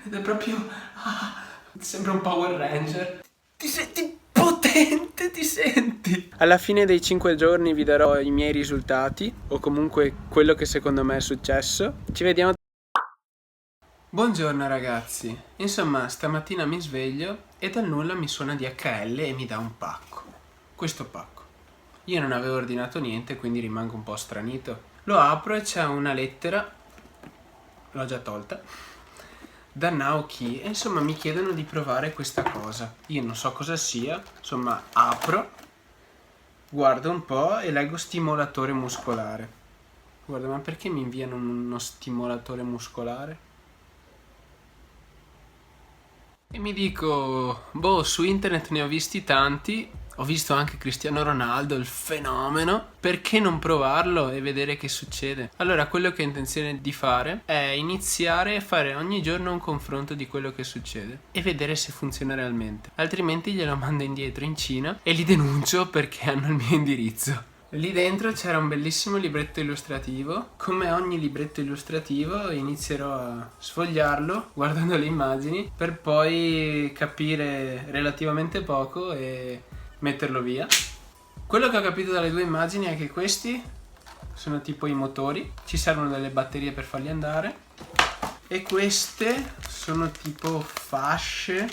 ed è proprio... sembra un Power Ranger. Ti senti potente, ti senti? Alla fine dei 5 giorni vi darò i miei risultati, o comunque quello che secondo me è successo. Ci vediamo. Buongiorno ragazzi. Insomma, stamattina mi sveglio e dal nulla mi suona DHL e mi dà un pacco. Questo pacco. Io non avevo ordinato niente, quindi rimango un po' stranito. Lo apro e c'è una lettera, l'ho già tolta, da Naoki, e insomma mi chiedono di provare questa cosa. Io non so cosa sia, insomma apro, guardo un po' e leggo stimolatore muscolare. Guarda, ma perché mi inviano uno stimolatore muscolare? E mi dico, boh, su internet ne ho visti tanti, ho visto anche Cristiano Ronaldo, il fenomeno, perché non provarlo e vedere che succede? Allora, quello che ho intenzione di fare è iniziare a fare ogni giorno un confronto di quello che succede e vedere se funziona realmente. Altrimenti glielo mando indietro in Cina e li denuncio perché hanno il mio indirizzo. Lì dentro c'era un bellissimo libretto illustrativo. Come ogni libretto illustrativo inizierò a sfogliarlo guardando le immagini per poi capire relativamente poco e metterlo via. Quello che ho capito dalle due immagini è che questi sono tipo i motori, ci servono delle batterie per farli andare, e queste sono tipo fasce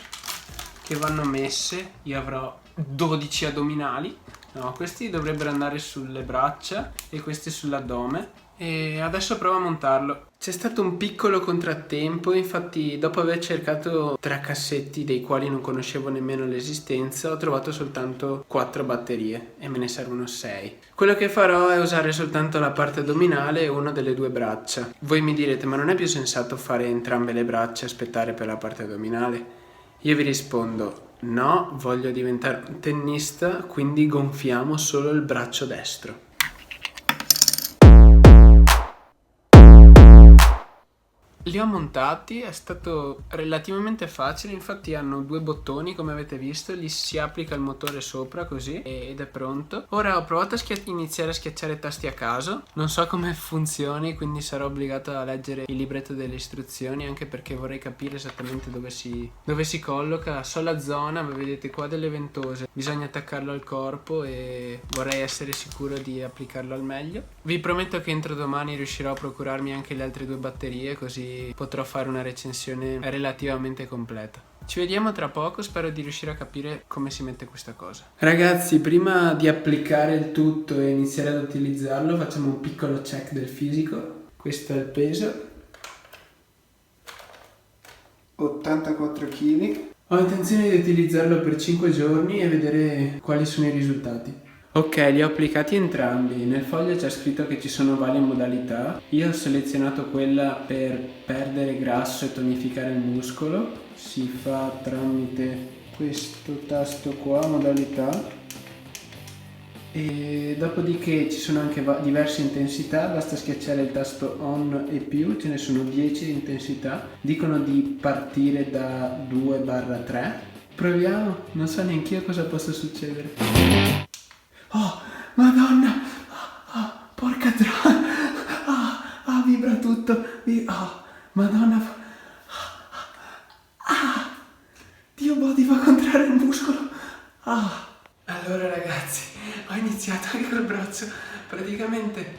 che vanno messe. Io avrò 12 addominali. No, questi dovrebbero andare sulle braccia e questi sull'addome. E adesso provo a montarlo. C'è stato un piccolo contrattempo, infatti dopo aver cercato 3 cassetti dei quali non conoscevo nemmeno l'esistenza, ho trovato soltanto 4 batterie e me ne servono 6. Quello che farò è usare soltanto la parte addominale e una delle 2 braccia. Voi mi direte, ma non è più sensato fare entrambe le braccia e aspettare per la parte addominale? Io vi rispondo, no, voglio diventare un tennista, quindi gonfiamo solo il braccio destro. Li ho montati, è stato relativamente facile, infatti hanno 2 bottoni come avete visto, gli si applica il motore sopra così ed è pronto. Ora ho provato a iniziare a schiacciare i tasti a caso, non so come funzioni, quindi sarò obbligato a leggere il libretto delle istruzioni, anche perché vorrei capire esattamente dove si colloca. So la zona, ma vedete qua delle ventose, bisogna attaccarlo al corpo e vorrei essere sicuro di applicarlo al meglio. Vi prometto che entro domani riuscirò a procurarmi anche le altre 2 batterie, così potrò fare una recensione relativamente completa. Ci vediamo tra poco, spero di riuscire a capire come si mette questa cosa. Ragazzi, prima di applicare il tutto e iniziare ad utilizzarlo, facciamo un piccolo check del fisico. Questo è il peso. 84 kg. Ho intenzione di utilizzarlo per 5 giorni e vedere quali sono i risultati. Ok, li ho applicati entrambi. Nel foglio c'è scritto che ci sono varie modalità. Io ho selezionato quella per perdere grasso e tonificare il muscolo. Si fa tramite questo tasto qua, modalità. E dopodiché ci sono anche diverse intensità, basta schiacciare il tasto on e più, ce ne sono 10 intensità. Dicono di partire da 2/3. Proviamo, non so neanche io cosa possa succedere. Oh, madonna! Porca troia! Vibra tutto! Madonna! Dio, body fa contrarre il muscolo! Allora ragazzi, ho iniziato anche col braccio. Praticamente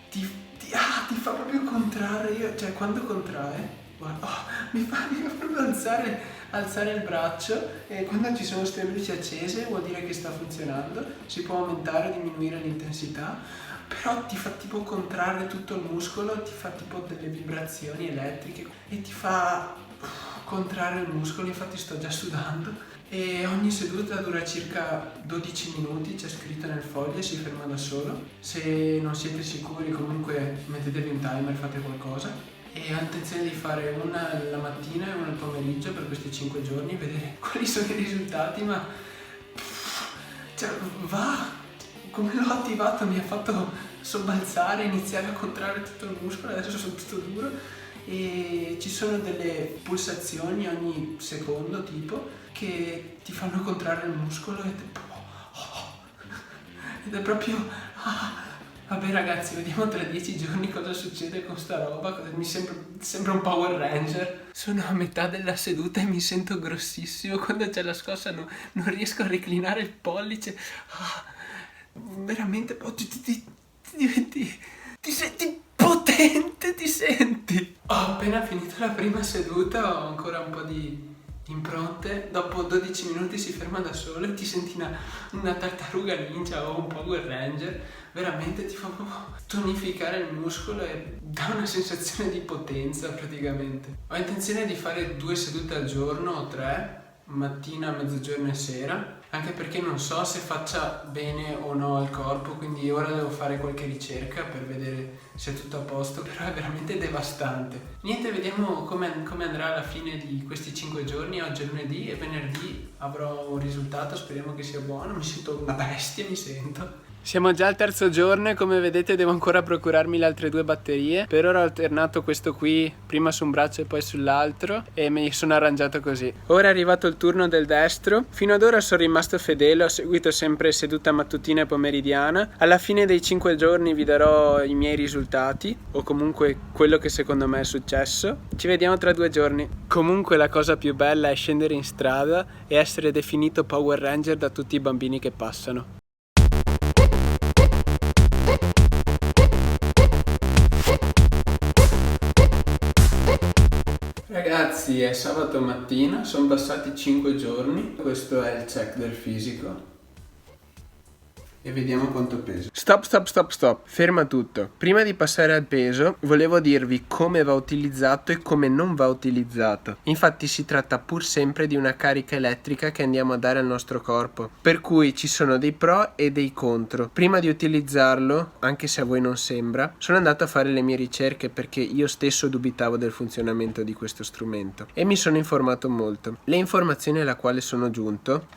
ti fa proprio contrarre. Cioè, quando contrae, guarda, mi fa proprio alzare il braccio, e quando ci sono queste luci accese vuol dire che sta funzionando. Si può aumentare o diminuire l'intensità, però ti fa tipo contrarre tutto il muscolo, ti fa tipo delle vibrazioni elettriche e ti fa contrarre il muscolo. Infatti sto già sudando. E ogni seduta dura circa 12 minuti, c'è scritto nel foglio, si ferma da solo. Se non siete sicuri, comunque mettetevi un timer, fate qualcosa. E ho intenzione di fare una la mattina e una al pomeriggio per questi 5 giorni, vedere quali sono i risultati. Ma cioè, come l'ho attivato, mi ha fatto sobbalzare, iniziare a contrarre tutto il muscolo, adesso sono tutto duro e ci sono delle pulsazioni ogni secondo tipo che ti fanno contrarre il muscolo ed è proprio Vabbè ragazzi, vediamo tra 10 giorni cosa succede con sta roba. Mi sembra un Power Ranger. Sono a metà della seduta e mi sento grossissimo. Quando c'è la scossa non riesco a reclinare il pollice. Ah, veramente, ti senti potente, ti senti. Ho appena finito la prima seduta, ho ancora un po' di impronte. Dopo 12 minuti si ferma da solo e ti senti una tartaruga ninja o un Power Ranger. Veramente ti fa proprio tonificare il muscolo e dà una sensazione di potenza praticamente. Ho intenzione di fare 2 sedute al giorno o 3, mattina, mezzogiorno e sera, anche perché non so se faccia bene o no al corpo, quindi ora devo fare qualche ricerca per vedere se è tutto a posto, però è veramente devastante. Niente, vediamo come andrà alla fine di questi 5 giorni. Oggi è lunedì e venerdì avrò un risultato, speriamo che sia buono. Mi sento una bestia, mi sento. Siamo già al terzo giorno e come vedete devo ancora procurarmi le altre 2 batterie. Per ora ho alternato questo qui prima su un braccio e poi sull'altro e mi sono arrangiato così. Ora è arrivato il turno del destro. Fino ad ora sono rimasto fedele, ho seguito sempre seduta mattutina e pomeridiana. Alla fine dei 5 giorni vi darò i miei risultati o comunque quello che secondo me è successo. Ci vediamo tra 2 giorni. Comunque la cosa più bella è scendere in strada e essere definito Power Ranger da tutti i bambini che passano. Ragazzi, è sabato mattina, sono passati 5 giorni, questo è il check del fisico e vediamo quanto peso. Stop, ferma tutto. Prima di passare al peso, volevo dirvi come va utilizzato e come non va utilizzato. Infatti si tratta pur sempre di una carica elettrica che andiamo a dare al nostro corpo, per cui ci sono dei pro e dei contro. Prima di utilizzarlo, anche se a voi non sembra, sono andato a fare le mie ricerche perché io stesso dubitavo del funzionamento di questo strumento e mi sono informato molto. Le informazioni alla quale sono giunto,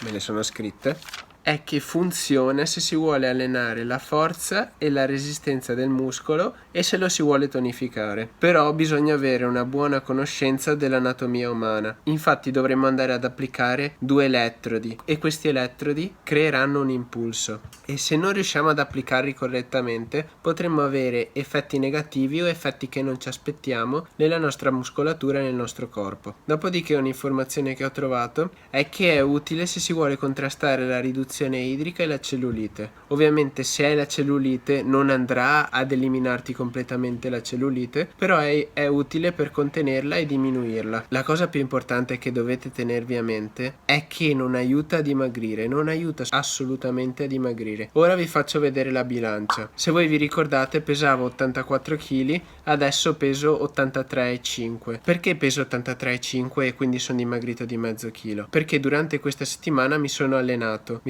me le sono scritte, è che funziona se si vuole allenare la forza e la resistenza del muscolo e se lo si vuole tonificare. Però bisogna avere una buona conoscenza dell'anatomia umana. Infatti dovremo andare ad applicare 2 elettrodi e questi elettrodi creeranno un impulso. E se non riusciamo ad applicarli correttamente potremmo avere effetti negativi o effetti che non ci aspettiamo nella nostra muscolatura e nel nostro corpo. Dopodiché un'informazione che ho trovato è che è utile se si vuole contrastare la riduzione idrica e la cellulite. Ovviamente se hai la cellulite non andrà ad eliminarti completamente la cellulite, però è utile per contenerla e diminuirla. La cosa più importante che dovete tenervi a mente è che non aiuta a dimagrire, non aiuta assolutamente a dimagrire. Ora vi faccio vedere la bilancia. Se voi vi ricordate pesavo 84 kg, adesso peso 83,5. Perché peso 83,5 e quindi sono dimagrito di mezzo chilo? Perché durante questa settimana mi sono allenato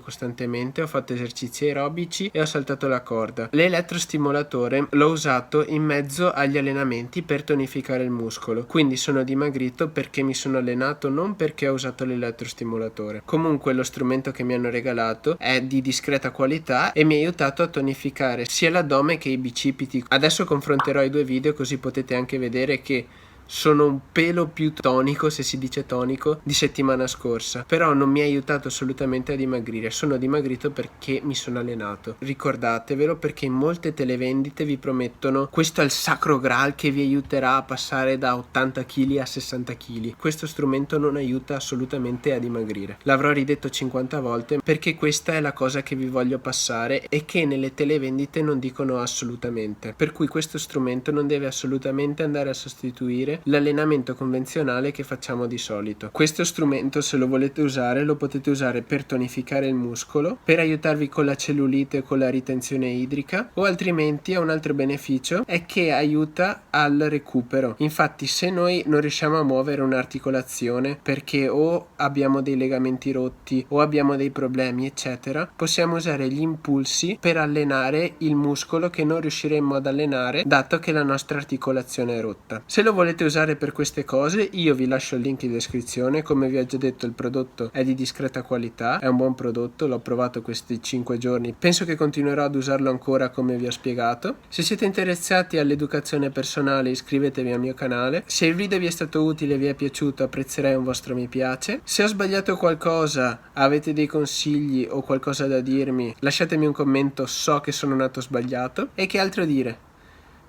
costantemente, ho fatto esercizi aerobici e ho saltato la corda. L'elettrostimolatore l'ho usato in mezzo agli allenamenti per tonificare il muscolo, quindi sono dimagrito perché mi sono allenato, non perché ho usato l'elettrostimolatore. Comunque lo strumento che mi hanno regalato è di discreta qualità e mi ha aiutato a tonificare sia l'addome che i bicipiti. Adesso confronterò i 2 video così potete anche vedere che sono un pelo più tonico, se si dice tonico, di settimana scorsa, però non mi ha aiutato assolutamente a dimagrire. Sono dimagrito perché mi sono allenato. Ricordatevelo, perché in molte televendite vi promettono questo è il sacro graal che vi aiuterà a passare da 80 kg a 60 kg. Questo strumento non aiuta assolutamente a dimagrire. L'avrò ridetto 50 volte perché questa è la cosa che vi voglio passare e che nelle televendite non dicono assolutamente. Per cui questo strumento non deve assolutamente andare a sostituire l'allenamento convenzionale che facciamo di solito. Questo strumento, se lo volete usare, lo potete usare per tonificare il muscolo, per aiutarvi con la cellulite e con la ritenzione idrica, o altrimenti ha un altro beneficio, è che aiuta al recupero. Infatti se noi non riusciamo a muovere un'articolazione perché o abbiamo dei legamenti rotti o abbiamo dei problemi eccetera, possiamo usare gli impulsi per allenare il muscolo che non riusciremmo ad allenare dato che la nostra articolazione è rotta. Se lo volete usare per queste cose, io vi lascio il link in descrizione. Come vi ho già detto, il prodotto è di discreta qualità, è un buon prodotto, l'ho provato questi 5 giorni, penso che continuerò ad usarlo ancora come vi ho spiegato. Se siete interessati all'educazione personale, iscrivetevi al mio canale. Se il video vi è stato utile e vi è piaciuto, apprezzerei un vostro mi piace. Se ho sbagliato qualcosa, avete dei consigli o qualcosa da dirmi, lasciatemi un commento, so che sono nato sbagliato. E che altro dire?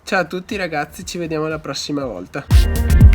Ciao a tutti ragazzi, ci vediamo la prossima volta.